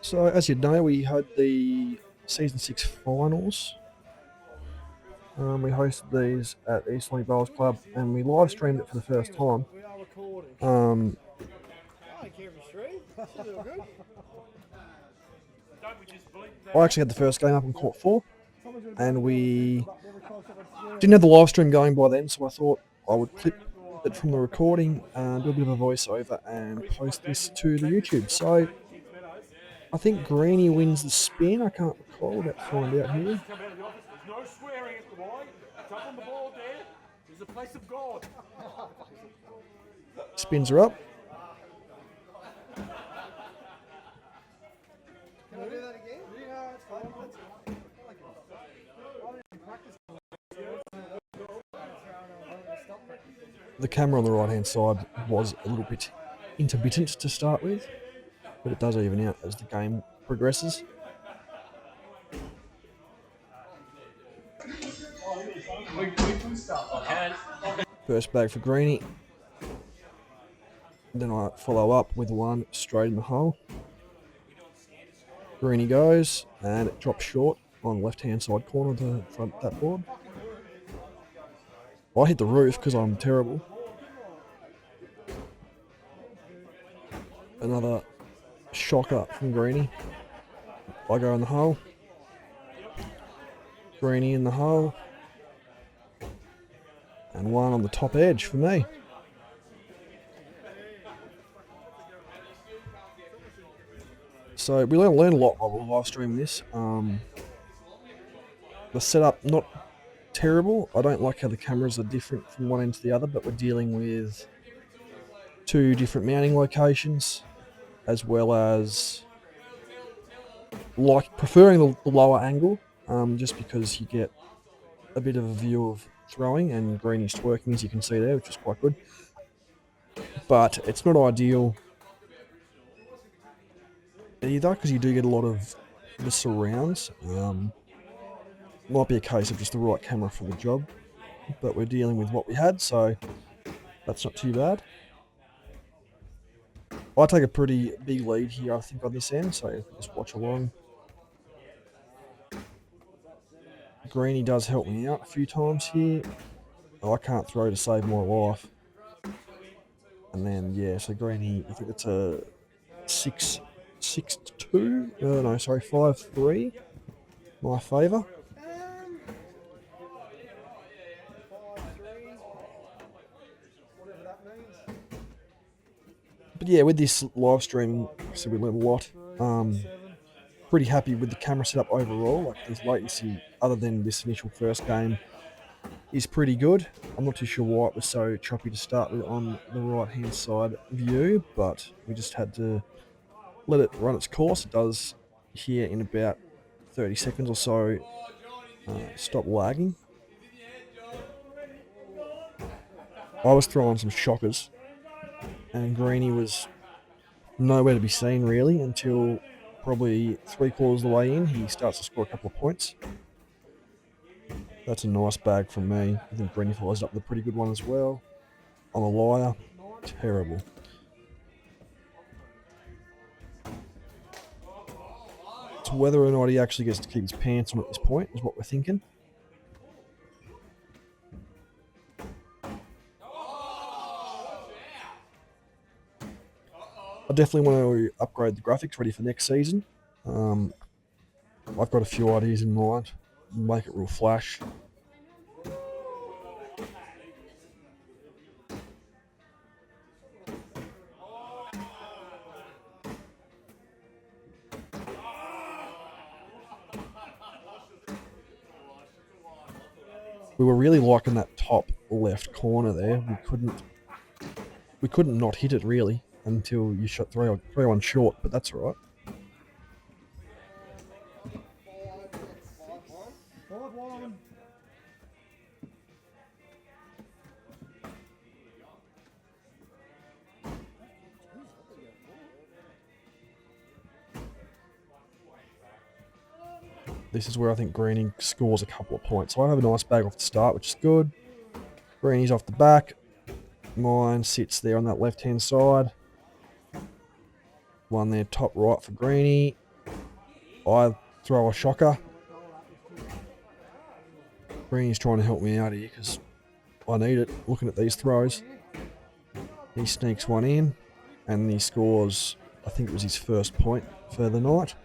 So, as you know, we had the Season 6 finals. We hosted these at Eastleigh Bowls Club and we live streamed it for the first time. Um, I actually had the first game up on court 4 and we didn't have the live stream going by then, so I thought I would clip it from the recording and do a bit of a voiceover and post this to the YouTube. So, I think Greenie wins the spin. I can't recall. We're about to find out here. No swearing at the Y. Jump on the ball there. There's a place of God. Spins her up. Can I do that again? Yeah, it's fine. The camera on the right hand side was a little bit intermittent to start with, but it does even out as the game progresses. First bag for Greenie. Then I follow up with one straight in the hole. Greenie goes, and it drops short on the left-hand side corner of the front of that board. I hit the roof because I'm terrible. Another shocker from Greenie. I go in the hole. Greenie in the hole. And one on the top edge for me. So we learned a lot while we were live streaming this. The setup, not terrible. I don't like how the cameras are different from one end to the other, but we're dealing with two different mounting locations, as well as preferring the lower angle, just because you get a bit of a view of throwing and Greenie's twerking, as you can see there, which is quite good. But it's not ideal either, because you do get a lot of the surrounds. Might be a case of just the right camera for the job, but we're dealing with what we had, so that's not too bad. I take a pretty big lead here, I think, on this end, so just watch along. Greenie does help me out a few times here. I can't throw to save my life. And then, yeah, so Greenie, I think it's a 6-2? No, sorry, 5-3. My favour. But yeah, with this live stream, so we learned a lot. Pretty happy with the camera setup overall. Like, there's latency, other than this initial first game, is pretty good. I'm not too sure why it was so choppy to start with on the right hand side view, but we just had to let it run its course. It does here in about 30 seconds or so stop lagging. I was throwing some shockers and Greenie was nowhere to be seen really until probably 3/4 of the way in. He starts to score a couple of points. That's a nice bag from me. I think Greenie follows up with a pretty good one as well. On a liar, terrible. So whether or not he actually gets to keep his pants on at this point is what we're thinking. I definitely want to upgrade the graphics ready for next season. I've got a few ideas in mind. Make it real flash. We were really liking that top left corner there. We couldn't not hit it really until you shot throw one short, but that's all right. This is where I think Greenie scores a couple of points. So I have a nice bag off the start, which is good. Greenie's off the back. Mine sits there on that left-hand side. One there top right for Greenie. I throw a shocker. Greeny's trying to help me out here because I need it, looking at these throws. He sneaks one in, and he scores, I think it was his first point for the night.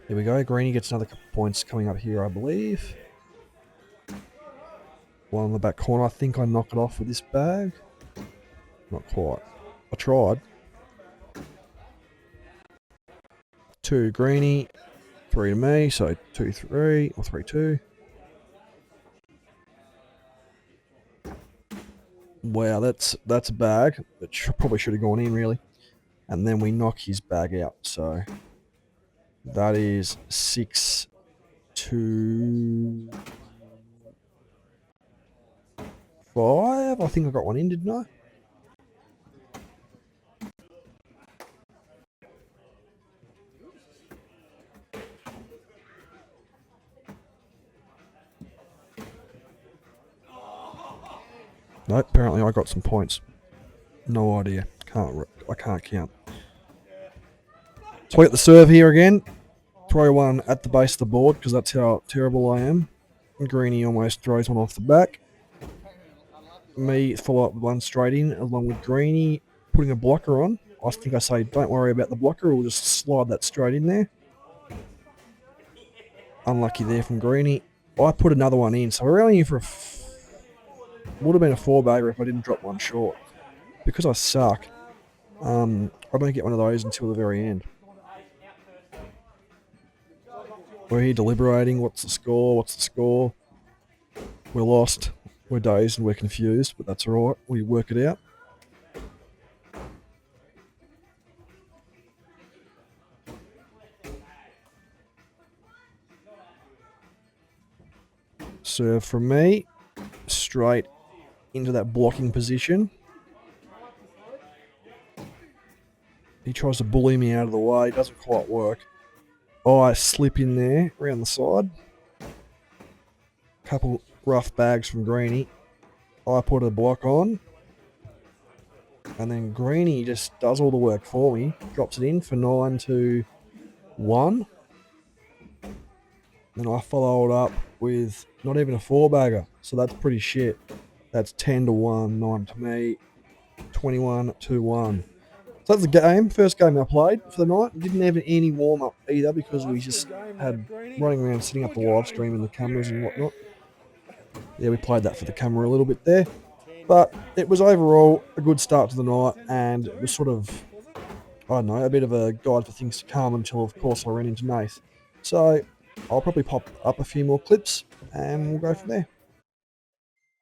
Here we go. Greeny gets another couple points coming up here, I believe. One on the back corner. I think I knock it off with this bag. Not quite. I tried. 2 Greeny, 3 to me, so 2-3 or 3-2. Wow, that's a bag that probably should have gone in really, and then we knock his bag out. So that is 6-5. I think I got one in, didn't I? No, apparently I got some points. No idea. I can't count. So we get the serve here again. Throw one at the base of the board because that's how terrible I am. Greeny almost throws one off the back. Me follow up with one straight in along with Greeny putting a blocker on. I think I say don't worry about the blocker, we'll just slide that straight in there. Unlucky there from Greeny. I put another one in, so we're only in for would have been a 4-bagger if I didn't drop one short. Because I suck, I don't get one of those until the very end. We're here deliberating, what's the score? We're lost, we're dazed and we're confused, but that's alright, we work it out. Serve from me, straight into that blocking position. He tries to bully me out of the way, doesn't quite work. I slip in there, around the side. Couple rough bags from Greeny. I put a block on. And then Greeny just does all the work for me. Drops it in for 9-1. Then I follow it up with not even a 4-bagger. So that's pretty shit. That's 10-1, 9 to me, 21-1. So that's the game. First game I played for the night. Didn't have any warm up either because we just had running around setting up the live stream and the cameras and whatnot. Yeah, we played that for the camera a little bit there. But it was overall a good start to the night, and it was sort of, I don't know, a bit of a guide for things to come until, of course, I ran into Nath. So I'll probably pop up a few more clips and we'll go from there.